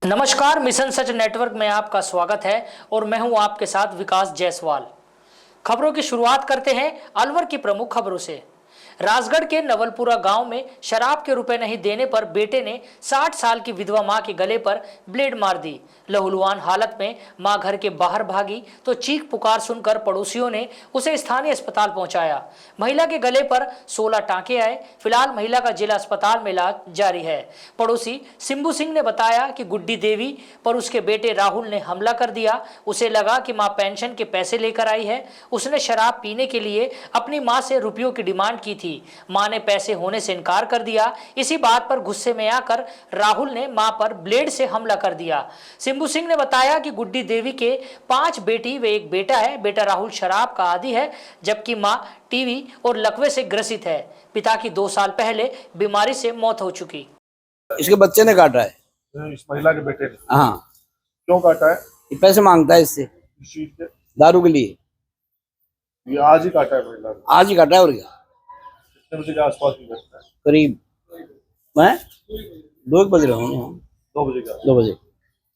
नमस्कार, मिशन सच नेटवर्क में आपका स्वागत है और मैं हूं आपके साथ विकास जायसवाल। खबरों की शुरुआत करते हैं अलवर की प्रमुख खबरों से। राजगढ़ के नवलपुरा गांव में शराब के रुपए नहीं देने पर बेटे ने 60 साल की विधवा मां के गले पर ब्लेड मार दी। लहूलुहान हालत में मां घर के बाहर भागी तो चीख पुकार सुनकर पड़ोसियों ने उसे स्थानीय अस्पताल पहुंचाया। महिला के गले पर 16 टांके आए। फिलहाल महिला का जिला अस्पताल में इलाज जारी है। पड़ोसी सिंबू सिंह ने बताया कि गुड्डी देवी पर उसके बेटे राहुल ने हमला कर दिया। उसे लगा कि मां पेंशन के पैसे लेकर आई है। उसने शराब पीने के लिए अपनी मां से रुपयों की डिमांड की थी। मां ने पैसे होने से इनकार कर दिया। इसी बात पर गुस्से में आकर राहुल ने मां पर ब्लेड से हमला कर दिया। सिंबू सिंह ने बताया कि गुड्डी देवी के 5 बेटी व 1 बेटा है। बेटा राहुल शराब का आदी है, जबकि मां टीवी और लकवे से ग्रसित है। पिता की 2 साल पहले बीमारी से मौत हो चुकी। इसके बच्चे ने काटा है। इस महिला के बेटे ने? हाँ। क्यों काटा है? ये पैसे मांगता है इससे, इस चीज के? दारू के लिए। ये आज ही काटा है महिला ने? आज ही काटा है। और क्या? कितने बजे के आसपास की घटना है? करीब मैं 2 बज रहे हूँ। 2 बजे का? 2 बजे।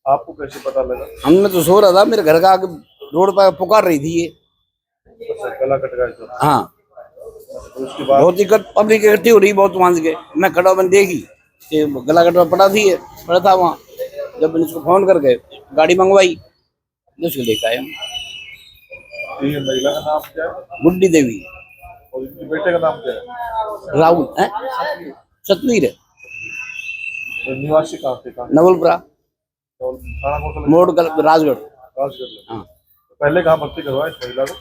आपको कैसे पता लगा? हमने तो सो रहा था, मेरे घर का आगे रोड पर पुकार रही थी ये। अच्छा, गला कट गया तो? हाँ। तो उसके बाद बहुत ही पब्लिक इकट्ठी हो रही, बहुत मान के मैं खड़ा मैंने देखी कि गला कटवा पड़ा था वहाँ। जब मैंने उसको फोन करके गाड़ी मंगवाई तो उसको लेकर आए हम। ये महिला का नाम क्या है? गुड्डी देवी। और इनके बेटे का नाम क्या है? राहुल है, सतवीर है। तो निवासी कहाँ थे? नवलपुरा और थाना कौन सा? मोड़ राजगढ़। राजगढ़ में। हाँ। तो पहले कहाँ भर्ती करवाया इस महिला को?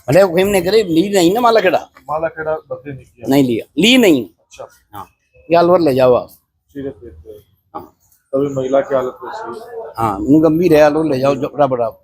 अरे वो हमने करे ली नहीं ना, माला खेड़ा माला खेड़ा भर्ती नहीं किया? नहीं लिया, ली नहीं। अच्छा। हाँ, ये अलवर ले जाओ आप। सीरियस केस है? हाँ। तभी महिला की हालत कैसी है? हाँ, गंभीर है, अलवर ले जाओ बराबर।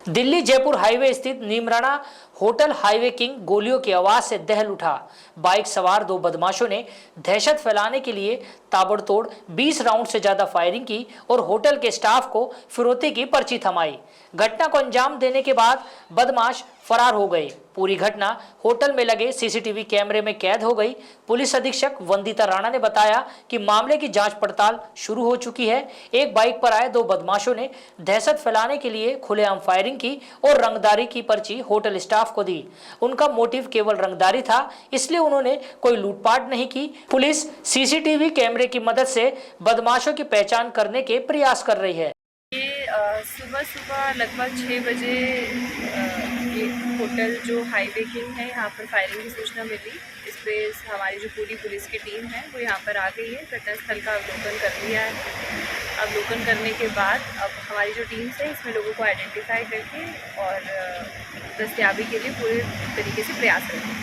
दिल्ली जयपुर हाईवे स्थित नीमराणा होटल हाईवे किंग गोलियों की आवाज से दहल उठा। बाइक सवार 2 बदमाशों ने दहशत फैलाने के लिए ताबड़तोड़ 20 राउंड से ज्यादा फायरिंग की और होटल के स्टाफ को फिरौती की पर्ची थमाई। घटना को अंजाम देने के बाद बदमाश फरार हो गए। पूरी घटना होटल में लगे सीसीटीवी कैमरे में कैद हो गई। पुलिस अधीक्षक वंदिता राणा ने बताया कि मामले की जांच पड़ताल शुरू हो चुकी है। एक बाइक पर आए 2 बदमाशों ने दहशत फैलाने के लिए खुलेआम फायरिंग की और रंगदारी की पर्ची होटल स्टाफ को दी। उनका मोटिव केवल रंगदारी था, इसलिए उन्होंने कोई लूटपाट नहीं की। पुलिस सीसीटीवी कैमरे की मदद से बदमाशों की पहचान करने के प्रयास कर रही है। सुबह लगभग 6 बजे एक होटल जो हाईवे किंग है यहाँ पर फायरिंग की सूचना मिली। इस पर हमारी जो पूरी पुलिस की टीम है वो यहाँ पर आ गई है। घटनास्थल का अवलोकन कर लिया है। अवलोकन करने के बाद अब हमारी जो टीम है इसमें लोगों को आइडेंटिफाई करके और दस्तयाबी के लिए पूरे तरीके से प्रयास करेंगे।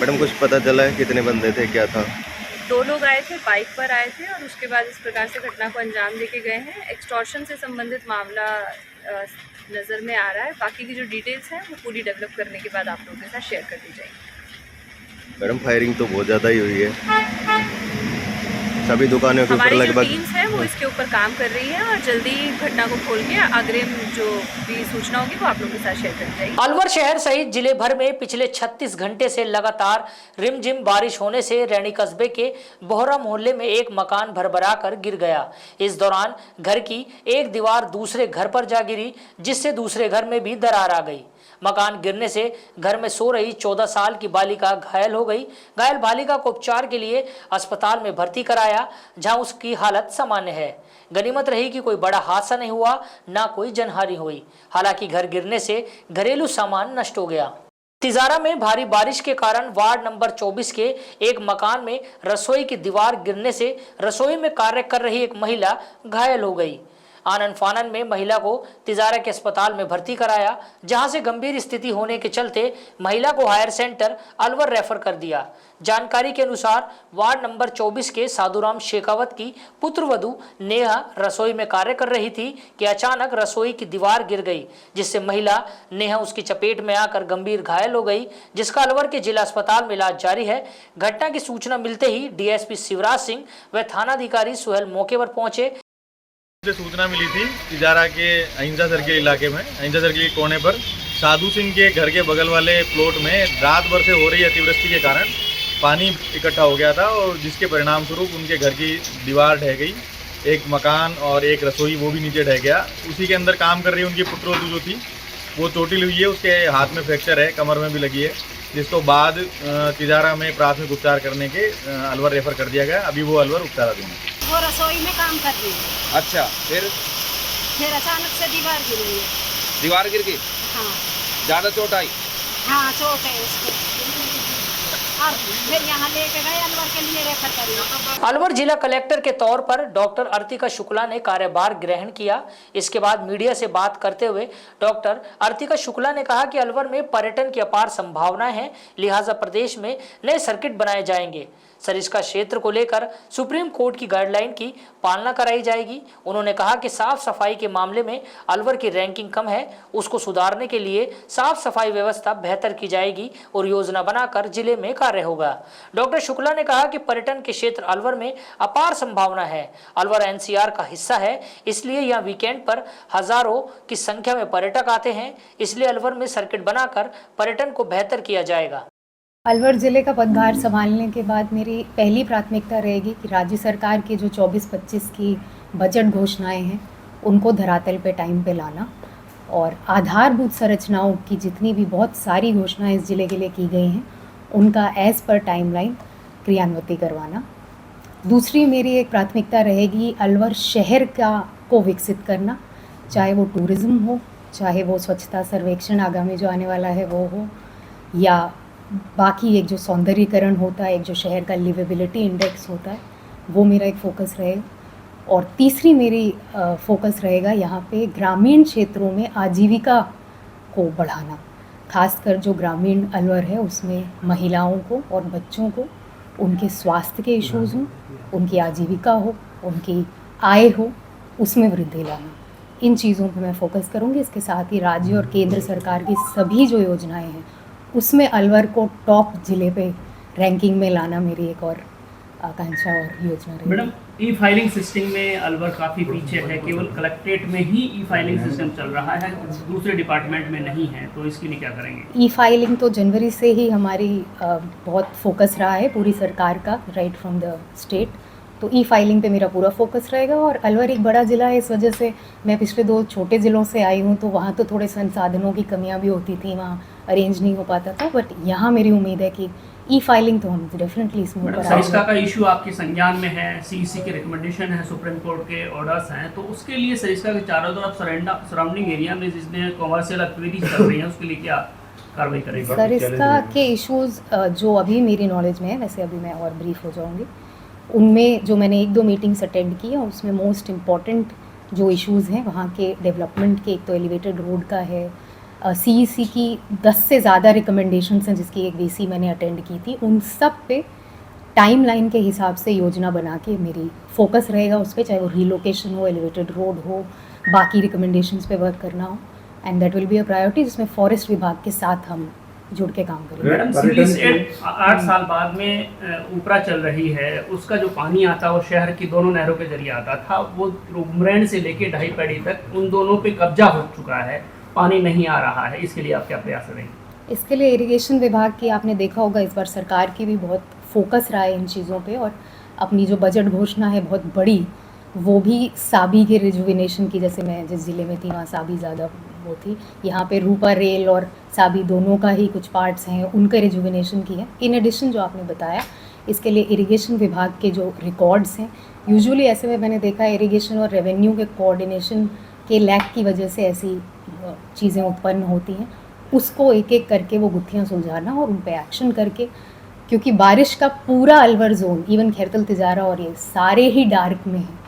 मैडम कुछ पता चला है कितने बंदे थे, क्या था? 2 लोग आए थे, बाइक पर आए थे और उसके बाद इस प्रकार से घटना को अंजाम देके गए हैं। एक्सटॉर्शन से संबंधित मामला नज़र में आ रहा है। बाकी की जो डिटेल्स हैं वो पूरी डेवलप करने के बाद आप लोगों के साथ शेयर कर दी जाएगी। मैडम फायरिंग तो बहुत ज़्यादा ही हुई है, सभी दुकानों के ऊपर हमारी जो लगभग। टीम्स है वो इसके ऊपर काम कर रही है और जल्दी घटना को खोल के अग्रिम जो भी सूचना होगी वो आप लोगों के साथ शेयर कर दी जाएगी। अलवर शहर सहित जिले भर में पिछले 36 घंटे से लगातार रिमझिम बारिश होने से रैनी कस्बे के बोहरा मोहल्ले में एक मकान भरभरा कर गिर गया। इस दौरान घर की एक दीवार दूसरे घर पर जा गिरी, जिससे दूसरे घर में भी दरार आ गई। मकान गिरने से घर में सो रही 14 साल की बालिका घायल हो गई। घायल बालिका को उपचार के लिए अस्पताल में भर्ती कराया, जहां उसकी हालत सामान्य है। गनीमत रही कि कोई बड़ा हादसा नहीं हुआ, ना कोई जनहानि हुई। हालांकि घर गिरने से घरेलू सामान नष्ट हो गया। तिजारा में भारी बारिश के कारण वार्ड नंबर 24 के एक मकान में रसोई की दीवार गिरने से रसोई में कार्य कर रही एक महिला घायल हो गई। आनन फानन में महिला को तिजारा के अस्पताल में भर्ती कराया, जहां से गंभीर स्थिति होने के चलते महिला को हायर सेंटर अलवर रेफर कर दिया। जानकारी के अनुसार वार्ड नंबर 24 के साधुराम शेखावत की पुत्रवधू नेहा रसोई में कार्य कर रही थी कि अचानक रसोई की दीवार गिर गई, जिससे महिला नेहा उसकी चपेट में आकर गंभीर घायल हो गई, जिसका अलवर के जिला अस्पताल में इलाज जारी है। घटना की सूचना मिलते ही डीएसपी शिवराज सिंह व थानाधिकारी सुहेल मौके पर पहुंचे। सूचना मिली थी तिजारा के अहिंसा सर्किल इलाके में, अहिंसा सर्किल के कोने पर साधु सिंह के घर के बगल वाले प्लॉट में रात भर से हो रही अतिवृष्टि के कारण पानी इकट्ठा हो गया था और जिसके परिणाम स्वरूप उनके घर की दीवार ढह गई। एक मकान और एक रसोई वो भी नीचे ढह गया। उसी के अंदर काम कर रही उनकी पुत्रवधू जो थी वो चोटिल हुई है, उसके हाथ में फ्रैक्चर है, कमर में भी लगी है, जिसको बाद तिजारा में प्राथमिक उपचार करने के अलवर रेफर कर दिया गया। अभी वो अलवर उपचाराधीन है। वो रसोई में काम कर रही है। अच्छा, फिर अचानक से दीवार गिर गई है। दीवार गिर गई? हाँ ज्यादा चोट आई? हाँ, चोट है उसको। और फिर यहाँ लेके गए, अलवर के लिए रेफर करिए। अलवर जिला कलेक्टर के तौर पर डॉक्टर अर्तिका शुक्ला ने कार्यभार ग्रहण किया। इसके बाद मीडिया से बात करते हुए डॉक्टर अर्तिका शुक्ला ने कहा कि अलवर में पर्यटन की अपार संभावनाएं हैं, लिहाजा प्रदेश में नए सर्किट बनाए जाएंगे। सरिस्का क्षेत्र को लेकर सुप्रीम कोर्ट की गाइडलाइन की पालना कराई जाएगी। उन्होंने कहा कि साफ सफाई के मामले में अलवर की रैंकिंग कम है, उसको सुधारने के लिए साफ सफाई व्यवस्था बेहतर की जाएगी और योजना बनाकर जिले में कार्य होगा। डॉक्टर शुक्ला ने कहा कि पर्यटन के क्षेत्र अलवर में अपार संभावना है। अलवर एनसीआर का हिस्सा है, इसलिए यहाँ वीकेंड पर हजारों की संख्या में पर्यटक आते हैं, इसलिए अलवर में सर्किट बनाकर पर्यटन को बेहतर किया जाएगा। अलवर ज़िले का पदभार संभालने के बाद मेरी पहली प्राथमिकता रहेगी कि राज्य सरकार की जो 24-25 की बजट घोषणाएं हैं उनको धरातल पे टाइम पे लाना और आधारभूत संरचनाओं की जितनी भी बहुत सारी घोषणाएं इस ज़िले के लिए की गई हैं उनका एज़ पर टाइमलाइन क्रियान्वित करवाना। दूसरी मेरी एक प्राथमिकता रहेगी अलवर शहर को विकसित करना, चाहे वो टूरिज़्म हो, चाहे वो स्वच्छता सर्वेक्षण आगामी जो आने वाला है वो हो, या बाकी एक जो सौंदर्यीकरण होता है, एक जो शहर का लिवेबिलिटी इंडेक्स होता है, वो मेरा एक फ़ोकस रहेगा। और तीसरी मेरी फोकस रहेगा यहाँ पे ग्रामीण क्षेत्रों में आजीविका को बढ़ाना, खासकर जो ग्रामीण अलवर है उसमें महिलाओं को और बच्चों को उनके स्वास्थ्य के इश्यूज़ हों, उनकी आजीविका हो, उनकी आय हो, उसमें वृद्धि लाना। इन चीज़ों पे मैं फ़ोकस करूँगी। इसके साथ ही राज्य और केंद्र सरकार की सभी जो योजनाएं हैं उसमें अलवर को टॉप जिले पे रैंकिंग में लाना मेरी एक और आकांक्षा और योजना रहेगी। मैडम, ई फाइलिंग सिस्टम में अलवर काफ़ी पीछे है, केवल कलेक्ट्रेट में ही ई फाइलिंग सिस्टम चल रहा है, दूसरे डिपार्टमेंट में नहीं है, तो इसके लिए क्या करेंगे? ई फाइलिंग तो जनवरी से ही हमारी बहुत फोकस रहा है पूरी सरकार का, राइट फ्रॉम द स्टेट। तो ई फाइलिंग पे मेरा पूरा फोकस रहेगा। और अलवर एक बड़ा ज़िला है, इस वजह से मैं पिछले 2 छोटे ज़िलों से आई हूँ, तो वहाँ तो थोड़े संसाधनों की कमियाँ भी होती थी, वहाँ अरेंज नहीं हो पाता था। बट यहाँ मेरी उम्मीद है कि ई फाइलिंग तो हम डेफिनेटली इसमें ऊपर आएंगे। सरिस्का का इशू आपके संज्ञान में है, सीईसी की रिकमेंडेशन है, सुप्रीम कोर्ट के ऑर्डर्स हैं, तो उसके लिए सरिस्का के चारों तरफ सराउंडिंग एरिया में जिसने कॉमर्शियल एक्टिविटीज चल रही हैं उसके लिए क्या कार्रवाई करेगी? सरिस्का के इश्यूज़ जो अभी मेरी नॉलेज में है, वैसे अभी मैं और ब्रीफ हो जाऊँगी, उनमें जो मैंने 1-2 मीटिंग्स अटेंड की है उसमें मोस्ट इम्पॉर्टेंट जो इश्यूज़ हैं वहाँ के डेवलपमेंट के, एक तो एलिवेटेड रोड का है, सीईसी की 10 से ज़्यादा रिकमेंडेशंस हैं जिसकी एक बीसी मैंने अटेंड की थी, उन सब पे टाइमलाइन के हिसाब से योजना बना के मेरी फोकस रहेगा उस पर, चाहे वो रीलोकेशन हो, एलिवेटेड रोड हो, बाकी रिकमेंडेशंस पे वर्क करना हो, and that will be a priority जिसमें फॉरेस्ट विभाग के साथ हम जुड़ के काम करेंगे। मैडम, सीरीज 8 साल बाद में ऊपरा चल रही है, उसका जो पानी आता है वो शहर की दोनों नहरों के जरिए आता था, वो उमरैन से लेके ढाई पैड़ी तक उन दोनों पे कब्जा हो चुका है, पानी नहीं आ रहा है, इसके लिए आप क्या प्रयास करेंगे? इसके लिए इरिगेशन विभाग की आपने देखा होगा इस बार सरकार की भी बहुत फोकस रहा है इन चीज़ों पे, और अपनी जो बजट घोषणा है बहुत बड़ी, वो भी साबी के रिजुविनेशन की, जैसे मैं जिस ज़िले में थी वहाँ साबी ज़्यादा वो थी, यहाँ पे रूपा रेल और साबी दोनों का ही कुछ पार्ट्स हैं, उनके रिजुविनेशन की है। इन एडिशन जो आपने बताया, इसके लिए इरिगेशन विभाग के जो रिकॉर्ड्स हैं, यूजुअली ऐसे में मैंने देखा है इरिगेशन और रेवेन्यू के कोऑर्डिनेशन के लैक की वजह से ऐसी चीज़ें उत्पन्न होती हैं, उसको एक एक करके वो गुत्थियाँ सुलझाना और उन पे एक्शन करके, क्योंकि बारिश का पूरा अलवर जोन, इवन खैरतल तिजारा और ये सारे ही डार्क में है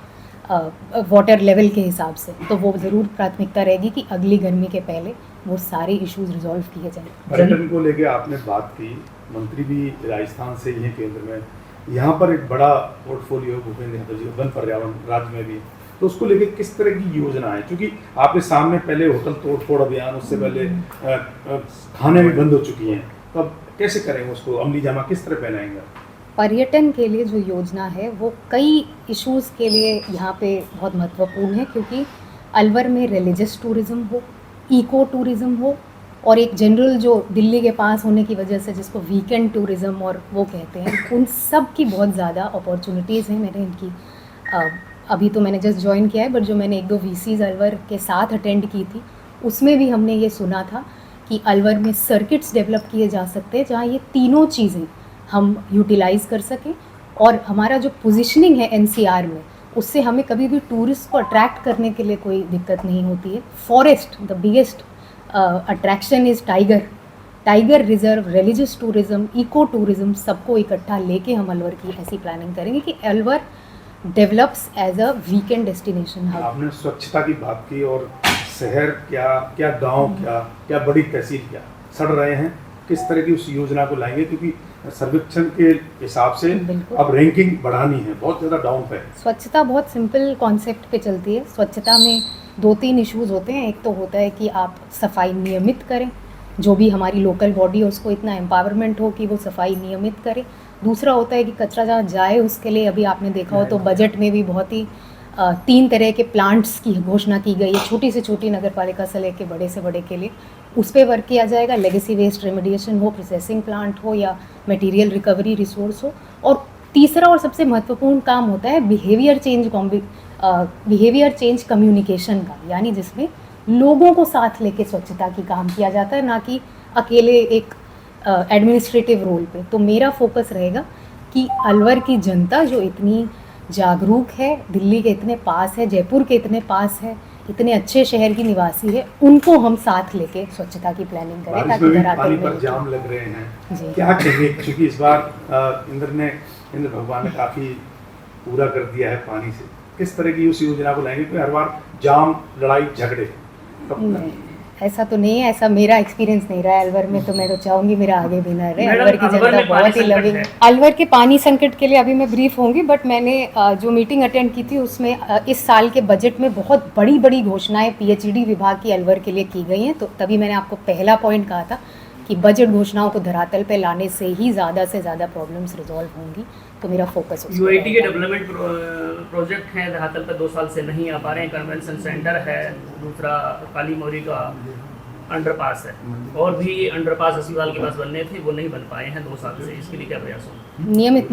वाटर लेवल के हिसाब से, तो वो ज़रूर प्राथमिकता रहेगी कि अगली गर्मी के पहले वो सारे इश्यूज रिजॉल्व किए जाएं। पर्यटन को लेके आपने बात की, मंत्री भी राजस्थान से ही हैं केंद्र में, यहाँ पर एक बड़ा पोर्टफोलियो भूपेंद्र यादव जी वन पर्यावरण राज्य में भी, तो उसको लेके किस तरह की योजना है? क्योंकि आपके सामने पहले होटल तोड़फोड़ अभियान, उससे पहले खाने भी बंद हो चुकी हैं, तो अब कैसे करेंगे उसको, अमली जामा किस तरह पहनाएंगे? पर्यटन के लिए जो योजना है वो कई इश्यूज़ के लिए यहाँ पे बहुत महत्वपूर्ण है, क्योंकि अलवर में रिलीजियस टूरिज़्म हो, इको टूरिज़्म हो, और एक जनरल जो दिल्ली के पास होने की वजह से जिसको वीकेंड टूरिज़्म और वो कहते हैं, उन सब की बहुत ज़्यादा अपॉर्चुनिटीज़ हैं। मैंने इनकी अभी तो मैंने जस्ट ज्वाइन किया है, बट जो मैंने 1-2 VCs अलवर के साथ अटेंड की थी उसमें भी हमने ये सुना था कि अलवर में सर्किट्स डेवलप किए जा सकते हैं जहाँ ये तीनों चीज़ें हम यूटिलाइज़ कर सकें, और हमारा जो पोजीशनिंग है NCR में उससे हमें कभी भी टूरिस्ट को अट्रैक्ट करने के लिए कोई दिक्कत नहीं होती है। Forest, the biggest attraction is tiger reserve, religious tourism, eco tourism, सबको इकट्ठा लेके हम अलवर की ऐसी प्लानिंग करेंगे कि Alwar develops as a weekend destination hub. आपने स्वच्छता की बात की, और शहर क्या गांव क्या बड़ी तहसील क्या सड़ रहे हैं, किस तरह की उस योजना को लाएंगे, क्योंकि सर्वेक्षण के हिसाब से अब रैंकिंग बढ़ानी है, बहुत ज़्यादा डाउन पे है। स्वच्छता बहुत सिंपल कॉन्सेप्ट पे चलती है। स्वच्छता में 2-3 इश्यूज़ होते हैं। एक तो होता है कि आप सफाई नियमित करें, जो भी हमारी लोकल बॉडी है उसको इतना एम्पावरमेंट हो कि वो सफाई नियमित करे। दूसरा होता है कि कचरा जहाँ जाए उसके लिए, अभी आपने देखा हो तो बजट में भी बहुत ही 3 तरह के प्लांट्स की घोषणा की गई है, छोटी से छोटी नगर पालिका से लेके बड़े से बड़े के लिए। उस पर वर्क किया जाएगा। लेगेसी वेस्ट रेमेडिएशन हो, प्रोसेसिंग प्लांट हो या मटेरियल रिकवरी रिसोर्स हो। और तीसरा और सबसे महत्वपूर्ण काम होता है बिहेवियर चेंज कम्युनिकेशन का, यानी जिसमें लोगों को साथ लेके स्वच्छता की काम किया जाता है, ना कि अकेले एक एडमिनिस्ट्रेटिव रोल पे। तो मेरा फोकस रहेगा कि अलवर की जनता जो इतनी जागरूक है, दिल्ली के इतने पास है, जयपुर के इतने पास है, इतने अच्छे शहर की निवासी है, उनको हम साथ लेके स्वच्छता की प्लानिंग करें ताकि पानी पर जाम लग रहे हैं, क्या कहेंगे? क्योंकि इस बार इंद्र भगवान ने काफी पूरा कर दिया है पानी से, किस तरह की उस योजना को लाएंगे? क्योंकि हर बार जाम, लड़ाई झगड़े नहीं, ऐसा तो नहीं है। ऐसा मेरा एक्सपीरियंस नहीं रहा है अलवर में, तो मैं तो चाहूँगी मेरा आगे भी ना रहे। अलवर की जनता बहुत ही लविंग है। अलवर के पानी संकट के लिए अभी मैं ब्रीफ होंगी, बट मैंने जो मीटिंग अटेंड की थी उसमें इस साल के बजट में बहुत बड़ी बड़ी घोषणाएं PHED विभाग की अलवर के लिए की गई हैं। तो तभी मैंने आपको पहला पॉइंट कहा था कि बजट घोषणाओं को धरातल पे लाने से ही ज़्यादा से ज़्यादा प्रॉब्लम्स रिजॉल्व होंगी। तो मेरा फोकस UIT के डेवलपमेंट प्रोजेक्ट हैं धरातल पर 2 साल से नहीं आ पा रहे हैं। कन्वेंशन सेंटर है, दूसरा काली मोरी का अंडरपास है, और भी अंडरपास अस्पताल के पास बनने थे, वो नहीं बन पाए हैं 2 साल से। इसके लिए क्या प्रयास हो? नियमित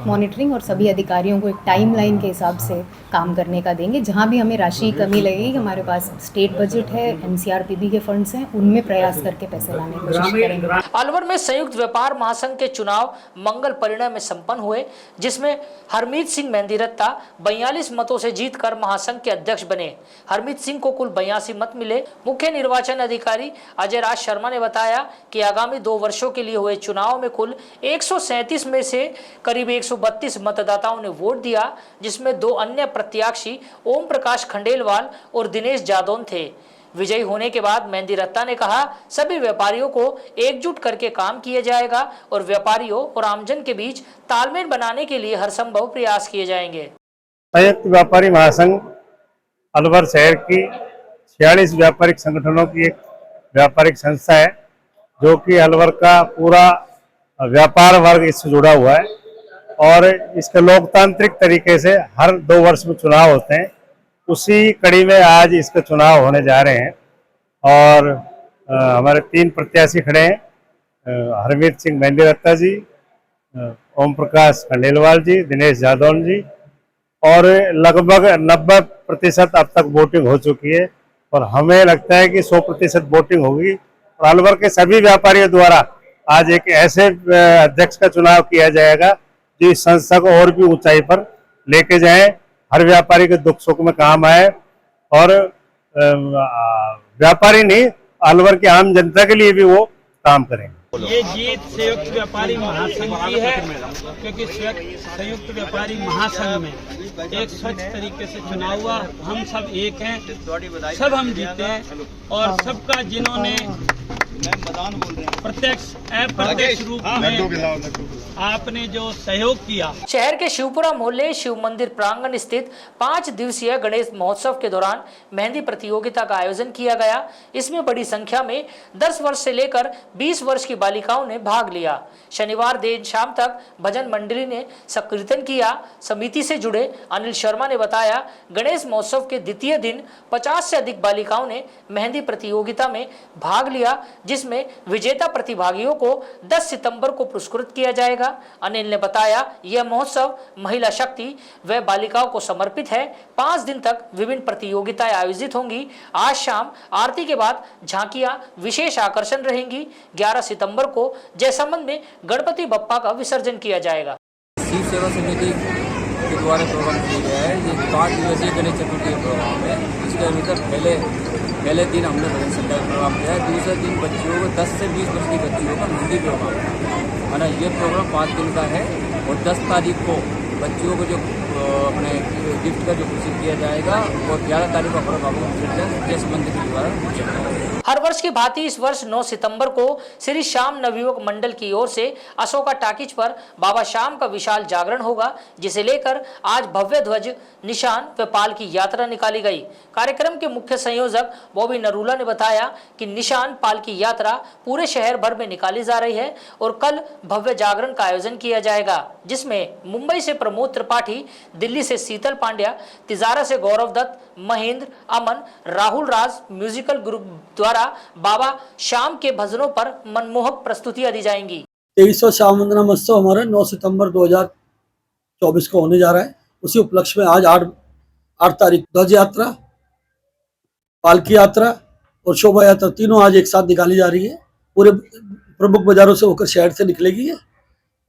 मॉनिटरिंग और सभी अधिकारियों को एक टाइमलाइन के हिसाब से काम करने का देंगे। जहाँ भी हमें राशि की कमी लगेगी, हमारे पास स्टेट बजट है, NCRPB के फंड्स हैं, उनमें प्रयास करके पैसे लाने की कोशिश करेंगे। अलवर में संयुक्त व्यापार महासंघ के चुनाव मंगल परिणय में संपन्न हुए, जिसमें हरमीत सिंह मेहंदीरत्ता 42 मतों से जीतकर महासंघ के अध्यक्ष बने। हरमीत सिंह को कुल 82 मत मिले। मुख्य निर्वाचन अधिकारी अजय राज शर्मा ने बताया कि आगामी 2 वर्षों के लिए हुए चुनाव में कुल 137 में से करीब 132 मतदाताओं ने वोट दिया, जिसमें 2 अन्य प्रत्याशी ओम प्रकाश खंडेलवाल और दिनेश जादौन थे। विजयी होने के बाद मेहंदीरत्ता ने कहा, सभी व्यापारियों को एकजुट करके काम किया जाएगा और व्यापारियों और आमजन के बीच तालमेल बनाने के लिए हर संभव प्रयास किए जाएंगे। संयुक्त व्यापारी महासंघ अलवर शहर की 46 व्यापारिक संगठनों की एक व्यापारिक संस्था है, जो कि अलवर का पूरा व्यापार वर्ग इससे जुड़ा हुआ है। और इसके लोकतांत्रिक तरीके से हर 2 वर्ष में चुनाव होते हैं। उसी कड़ी में आज इसके चुनाव होने जा रहे हैं, और हमारे 3 प्रत्याशी खड़े हैं, हरमीत सिंह मेहंदीरत्ता जी, ओम प्रकाश खंडेलवाल जी, दिनेश जादौन जी, और लगभग 90% अब तक वोटिंग हो चुकी है, और हमें लगता है कि 100% वोटिंग होगी। और अलवर के सभी व्यापारियों द्वारा आज एक ऐसे अध्यक्ष का चुनाव किया जाएगा जो इस संस्था को और भी ऊंचाई पर लेके जाए, हर व्यापारी के दुख सुख में काम आए, और व्यापारी नहीं, अलवर की आम जनता के लिए भी वो काम करेंगे। ये जीत संयुक्त व्यापारी महासंघ की है, क्योंकि संयुक्त व्यापारी महासंघ में एक स्वच्छ तरीके से चुनाव हुआ। हम सब एक हैं, सब हम जीते हैं, और सबका जिन्होंने प्रत्यक्ष अप्रत्यक्ष रूप में आपने जो सहयोग किया। शहर के शिवपुरा मोहल्ले शिव मंदिर प्रांगण स्थित 5 दिवसीय गणेश महोत्सव के दौरान मेहंदी प्रतियोगिता का आयोजन किया गया। इसमें बड़ी संख्या में 10 वर्ष से लेकर 20 वर्ष की बालिकाओं ने भाग लिया। शनिवार देर शाम तक भजन मंडली ने संकीर्तन किया। समिति से जुड़े अनिल शर्मा ने बताया, गणेश महोत्सव के द्वितीय दिन 50 से अधिक बालिकाओं ने मेहंदी प्रतियोगिता में भाग लिया, जिसमें विजेता प्रतिभागियों को 10 सितंबर को पुरस्कृत किया जाएगा। अनिल ने बताया, यह महोत्सव महिला शक्ति व बालिकाओं को समर्पित है। 5 दिन तक विभिन्न प्रतियोगिताएं आयोजित होंगी। आज शाम आरती के बाद झांकियां विशेष आकर्षण रहेंगी। 11 सितंबर को जयसमंद में गणपति बप्पा का विसर्जन किया जाएगा। शिव सेवा समिति के द्वारा प्रोग्राम किया गया है। ये 5 दिवसीय गणेश चतुर्थी प्रोग्राम है। इसके अंदर पहले दिन हमने भजन संध्या प्रोग्राम किया है। दूसरे दिन बच्चियों को 10 से 20 वर्ष की बच्चियों का मेहंदी प्रोग्राम है ना। ये प्रोग्राम 5 दिन का है और 10 तारीख को बच्चियों को जो अपने गिफ्ट का जो घोषित किया जाएगा और 11 तारीख को अपना बाबू विसर्जन जयसमंद के द्वारा। हर वर्ष की भांति इस वर्ष 9 सितंबर को श्री श्याम नवयुवक मंडल की ओर से अशोका टाकिज पर बाबा श्याम का विशाल जागरण होगा, जिसे लेकर आज भव्य ध्वज, निशान व पाल की यात्रा निकाली गई। कार्यक्रम के मुख्य संयोजक बॉबी नरूला ने बताया कि निशान पाल की यात्रा पूरे शहर भर में निकाली जा रही है और कल भव्य जागरण का आयोजन किया जाएगा, जिसमें मुंबई से प्रमोद त्रिपाठी, दिल्ली से शीतल पांड्या, तिजारा से गौरव दत्त, महेंद्र, अमन, राहुल राज म्यूजिकल ग्रुप द्वारा बाबा श्याम के भजनों पर मनमोहक प्रस्तुतियां दी जाएंगी। 23वां श्याम वंदना महोत्सव हमारा 9 सितंबर 2024 को होने जा रहा है। उसी उपलक्ष्य में आज 8 तारीख ध्वज यात्रा, पालकी यात्रा और शोभा यात्रा तीनों आज एक साथ निकाली जा रही है। पूरे प्रमुख बाजारों से होकर शहर से निकलेगी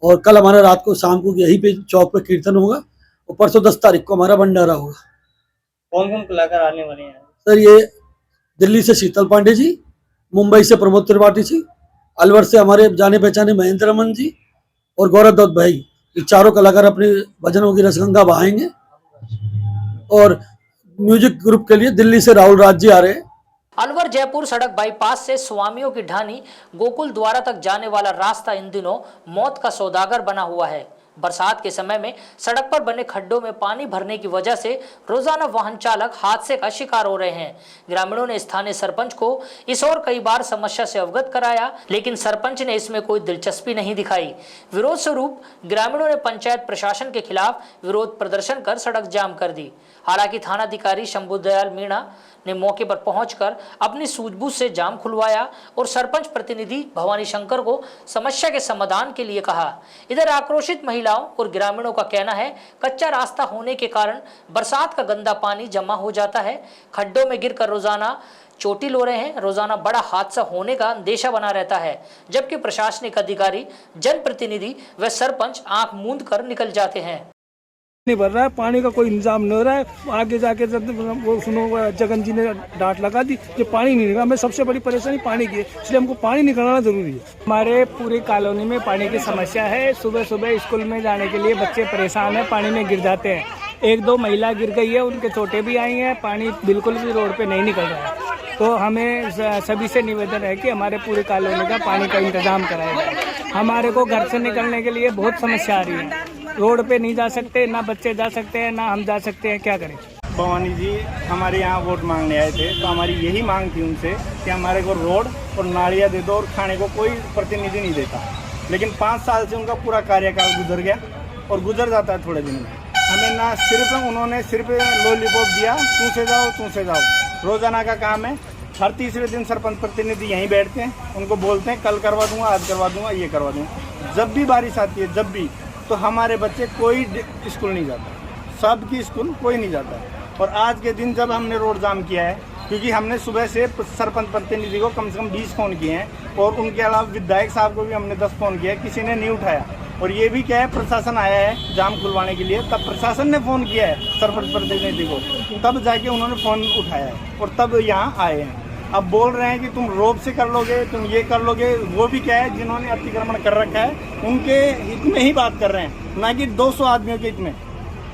और कल हमारा रात को शाम को यहीं पे चौक पे कीर्तन होगा और परसों 10 तारीख को हमारा भंडारा होगा। कौन कौन कलाकार आने वाले हैं सर? ये दिल्ली से शीतल पांडे जी, मुंबई से प्रमोद त्रिपाठी जी, अलवर से हमारे जाने पहचाने महेंद्र अमन जी और गौरव दत्त भाई। ये चारों कलाकार अपने भजनों की रसगंगा बहाएंगे। और म्यूजिक ग्रुप के लिए दिल्ली से राहुल राज जी आ रहे हैं। अलवर जयपुर सड़क बाईपास से स्वामियों की ढानी गोकुल द्वारा तक जाने वाला रास्ता इन दिनों मौत का सौदागर बना हुआ है। बरसात के समय में सड़क पर बने खड्डों में पानी भरने की वजह से रोजाना वाहन चालक हादसे का शिकार हो रहे हैं। ग्रामीणों ने स्थानीय सरपंच को इस और कई बार समस्या से अवगत कराया, लेकिन सरपंच ने इसमें कोई दिलचस्पी नहीं दिखाई। विरोध स्वरूप ग्रामीणों ने पंचायत प्रशासन के खिलाफ विरोध प्रदर्शन कर सड़क जाम कर दी। हालांकि थानाधिकारी शंभुदयाल मीणा ने मौके पर पहुंचकर अपनी सूझबूझ से जाम खुलवाया और सरपंच प्रतिनिधि भवानी शंकर को समस्या के समाधान के लिए कहा। इधर आक्रोशित महिलाओं और ग्रामीणों का कहना है, कच्चा रास्ता होने के कारण बरसात का गंदा पानी जमा हो जाता है, खड्डों में गिरकर रोजाना चोटिल हो रहे हैं, रोजाना बड़ा हादसा होने का अंदेशा बना रहता है, जबकि प्रशासनिक अधिकारी, जनप्रतिनिधि व सरपंच आंख मूंद कर निकल जाते हैं। नहीं भर रहा है, पानी का कोई इंतजाम नहीं हो रहा है। आगे जाके वो सुनो जगन जी ने डांट लगा दी कि पानी नहीं निकला। हमें सबसे बड़ी परेशानी पानी की है, इसलिए हमको पानी निकालना जरूरी है। हमारे पूरी कॉलोनी में पानी की समस्या है। सुबह सुबह स्कूल में जाने के लिए बच्चे परेशान हैं, पानी में गिर जाते हैं। 1-2 महिला गिर गई है, उनके चोटें भी आई हैं। पानी बिल्कुल भी रोड पे नहीं निकल रहा है। तो हमें सभी से निवेदन है कि हमारे पूरी कॉलोनी का पानी का इंतजाम कराया जाए। हमारे को घर से निकलने के लिए बहुत समस्या आ रही है। रोड पे नहीं जा सकते, ना बच्चे जा सकते हैं, ना हम जा सकते हैं। क्या करें? भवानी जी हमारे यहाँ वोट मांगने आए थे, तो हमारी यही मांग थी उनसे कि हमारे को रोड और नालियाँ दे दो, और खाने को कोई प्रतिनिधि नहीं देता। लेकिन 5 साल से उनका पूरा कार्यकाल गुजर गया और गुजर जाता है थोड़े दिन में। हमें ना उन्होंने सिर्फ लॉलीपॉप दिया, तू से जाओ। रोजाना का काम है। हर तीसरे दिन सरपंच प्रतिनिधि यहीं बैठते हैं, उनको बोलते हैं कल करवा दूंगा, आज करवा दूंगा, ये करवा दूंगा। जब भी बारिश आती है, जब भी, तो हमारे बच्चे कोई स्कूल नहीं जाता, सबकी स्कूल कोई नहीं जाता। और आज के दिन जब हमने रोड जाम किया है, क्योंकि हमने सुबह से सरपंच प्रतिनिधि को कम से कम 20 फ़ोन किए हैं और उनके अलावा विधायक साहब को भी हमने 10 फ़ोन किया है, किसी ने नहीं उठाया। और ये भी क्या है, प्रशासन आया है जाम खुलवाने के लिए, तब प्रशासन ने फ़ोन किया है सरपंच प्रतिनिधि को, तब जाके उन्होंने फ़ोन उठाया है और तब यहाँ आए हैं। अब बोल रहे हैं कि तुम रोब से कर लोगे, तुम ये कर लोगे। वो भी क्या है, जिन्होंने अतिक्रमण कर रखा है उनके हित में ही बात कर रहे हैं, ना कि 200 आदमियों के हित में।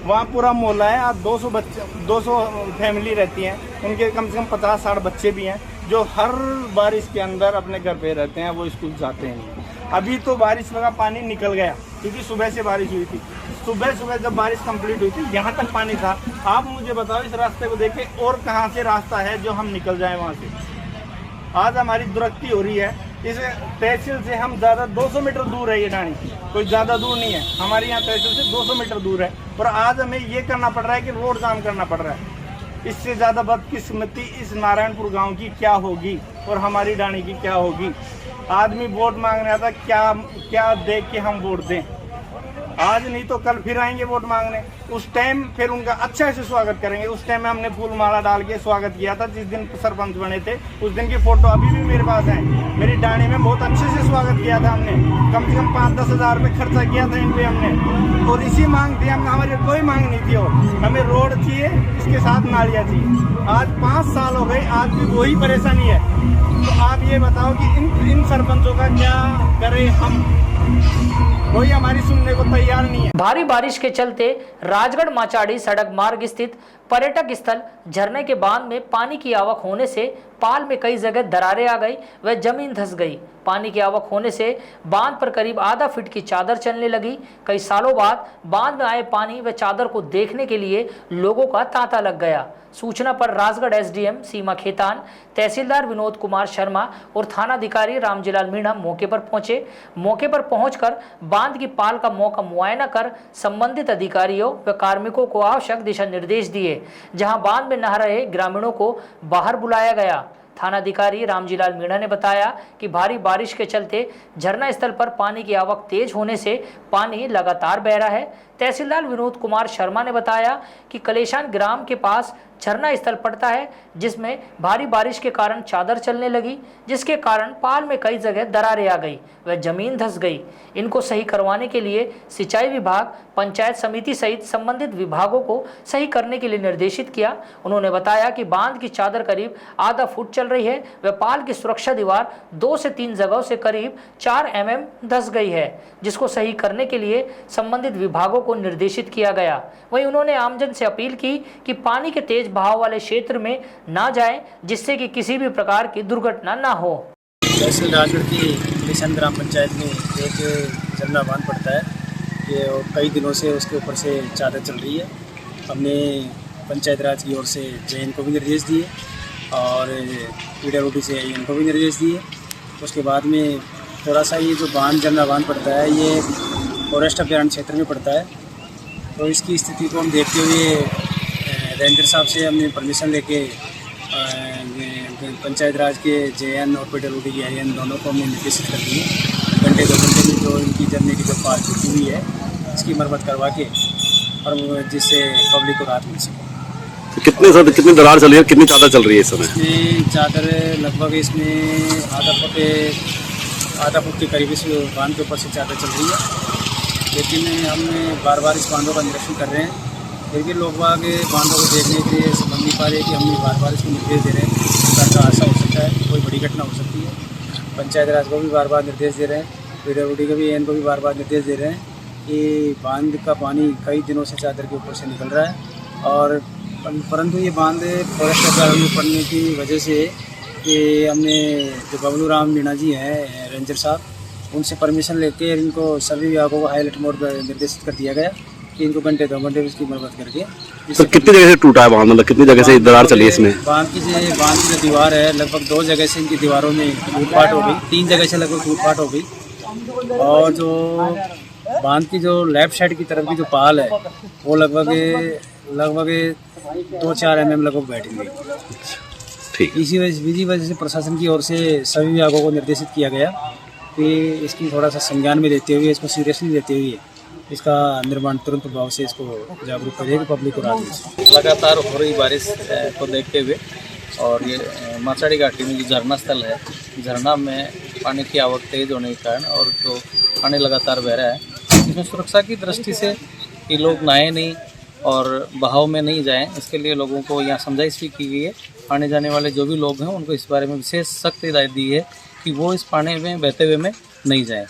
वहाँ पूरा मोहल्ला है, आप 200 बच्चे, 200 फैमिली रहती हैं, उनके कम से कम 50-60 बच्चे भी हैं जो हर बारिश के अंदर अपने घर पे रहते हैं, वो स्कूल जाते हैं। अभी तो बारिश का पानी निकल गया, क्योंकि सुबह से बारिश हुई थी। सुबह जब बारिश कंप्लीट हुई थी, यहाँ तक पानी था। आप मुझे बताओ, इस रास्ते को देखे और कहाँ से रास्ता है जो हम निकल जाएं वहाँ से। आज हमारी दुर्गति हो रही है। इस तहसील से हम ज़्यादा 200 मीटर दूर है, ये ढाणी कोई ज़्यादा दूर नहीं है, हमारे यहाँ तहसील से 200 मीटर दूर है। और आज हमें ये करना पड़ रहा है कि रोड जाम करना पड़ रहा है। इससे ज़्यादा बदकिस्मती इस नारायणपुर गांव की क्या होगी और हमारी डाणी की क्या होगी। आदमी वोट मांगने आता, क्या देख के हम वोट दें। आज नहीं तो कल फिर आएंगे वोट मांगने, उस टाइम फिर उनका अच्छा से स्वागत करेंगे। उस टाइम में हमने फूल माला डाल के स्वागत किया था जिस दिन सरपंच बने थे। उस दिन की फ़ोटो अभी भी मेरे पास है। मेरी डाणी में बहुत अच्छे से स्वागत किया था हमने, कम से कम 5-10 हज़ार रुपये खर्चा किया था इन पर हमने। और इसी मांग थी हमने, हमारी कोई मांग नहीं थी। और हमें रोड चाहिए, इसके साथ नालियाँ चाहिए। आज 5 साल हो गए, आज भी वही परेशानी है। तो आप ये बताओ कि इन सरपंचों का क्या करें हम, कोई हमारी सुनने को तैयार नहीं है। भारी बारिश के चलते राजगढ़ माचाड़ी सड़क मार्ग स्थित पर्यटक स्थल झरने के बांध में पानी की आवक होने से पाल में कई जगह दरारें आ गई व जमीन धंस गई। पानी की आवक होने से बांध पर करीब आधा फीट की चादर चलने लगी। कई सालों बाद बांध में आए पानी व चादर को देखने के लिए लोगों का तांता लग गया। सूचना पर राजगढ़ एसडीएम सीमा खेतान, तहसीलदार विनोद कुमार शर्मा और थानाधिकारी रामजीलाल मीणा मौके पर पहुंचे। मौके पर पहुंचकर बांध की पाल का मौका मुआयना कर संबंधित अधिकारियों व कार्मिकों को आवश्यक दिशा निर्देश दिए। जहां बांध में नहा रहे ग्रामीणों को बाहर बुलाया गया। थानाधिकारी रामजीलाल मीणा ने बताया कि भारी बारिश के चलते झरना स्थल पर पानी की आवक तेज होने से पानी लगातार बह रहा है। तहसीलदार विनोद कुमार शर्मा ने बताया कि कलेशान ग्राम के पास झरना स्थल पड़ता है, जिसमें भारी बारिश के कारण चादर चलने लगी, जिसके कारण पाल में कई जगह दरारें आ गई व जमीन धंस गई। इनको सही करवाने के लिए सिंचाई विभाग, पंचायत समिति सहित संबंधित विभागों को सही करने के लिए निर्देशित किया। उन्होंने बताया कि बांध की चादर करीब आधा फुट चल रही है व पाल की सुरक्षा दीवार 2 से 3 जगहों से करीब 4 mm धंस गई है, जिसको सही करने के लिए संबंधित विभागों को निर्देशित किया गया। वहीं उन्होंने आमजन से अपील की कि पानी के तेज बहाव वाले क्षेत्र में ना जाएं, जिससे कि किसी भी प्रकार की दुर्घटना ना हो। तहसील राजगढ़ की कलेशान ग्राम पंचायत में एक झरना बांध पड़ता है कि कई दिनों से उसके ऊपर से चादर चल रही है। हमने पंचायत राज की ओर से जेएन को भी निर्देश दिए और पीडब्ल्यूडी से एएन को भी निर्देश दिए। उसके बाद में थोड़ा सा ये जो बांध झरना बांध पड़ता है ये फॉरेस्ट अभ्यारण्य क्षेत्र में पड़ता है, तो इसकी स्थिति को हम देखते हुए रेंजर साहब से हमने परमिशन लेके पंचायत राज के जेएन और पीडब्ल्यूडी के एएन दोनों को हमने निर्देशित कर दिए। घंटे 2 घंटे में जो इनकी झरने की जो पाल टूटी हुई है इसकी मरम्मत करवा के और जिससे पब्लिक को राहत मिल सके। कितनी दरार चल रही है, कितनी चादर चल रही है इस समय? इसमें चादर लगभग इसमें आधा फुट के करीब इस बांध के ऊपर से चादर चल रही है। लेकिन हम बार बार इस बांधों का निरीक्षण कर रहे हैं, फिर भी लोग बाग बांधों को देखने के लिए समझ नहीं पा रहे कि हम बार बार इसको निर्देश दे रहे हैं। इसका हादसा हो सकता है, कोई बड़ी घटना हो सकती है। पंचायत राज को भी बार बार निर्देश दे रहे हैं, पीडब्ल्यूडी को भी एएन को भी बार बार निर्देश दे रहे हैं कि बांध का पानी कई दिनों से चादर के ऊपर से निकल रहा है। और परंतु ये बांध फॉरेस्ट अभ्यारण्य में पड़ने की वजह से कि हमने जो बबलू राम मीणा जी हैं रेंजर साहब, उनसे परमिशन लेके इनको सभी विभागों को हाई अलर्ट मोड पर निर्देशित कर दिया गया कि इनको घंटे 2 घंटे इसकी मरम्मत करके। तो कितनी जगह से टूटा है बांध, मतलब कितनी जगह से दरार चली है इसमें? बांध की जो दीवार है लगभग 2 जगह से इनकी दीवारों में टूट-फाट हो गई, 3 जगह से लगभग टूट-फाट हो गई। और जो बांध की जो लेफ्ट साइड की तरफ की जो पाल है वो लगभग 2-4 mm लगभग बैठ गई। ठीक, इसी वजह से प्रशासन की ओर से सभी विभागों को निर्देशित किया गया कि इसकी थोड़ा सा संज्ञान में लेते हुए, इसको सीरियसली लेते हुए इसका निर्माण तुरंत प्रभाव से इसको जागरूक करिए पब्लिक को राहत। लगातार हो रही बारिश को देखते हुए और ये माचाड़ी घाटी में जो झरना स्थल है, झरना में पानी की आवक तेज होने के कारण और जो पानी लगातार बह रहा है, इसमें सुरक्षा की दृष्टि से कि लोग नहाए नहीं और बहाव में नहीं जाएं, इसके लिए लोगों को यहाँ समझाइश भी की गई है। आने जाने वाले जो भी लोग हैं उनको इस बारे में विशेष सख्त हिदायत दी है कि वो इस पानी में बहते हुए में नहीं जाएं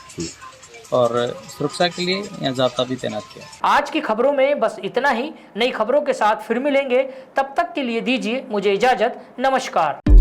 और सुरक्षा के लिए यहाँ जाब्ता भी तैनात किया। आज की खबरों में बस इतना ही। नई खबरों के साथ फिर मिलेंगे, तब तक के लिए दीजिए मुझे इजाजत। नमस्कार।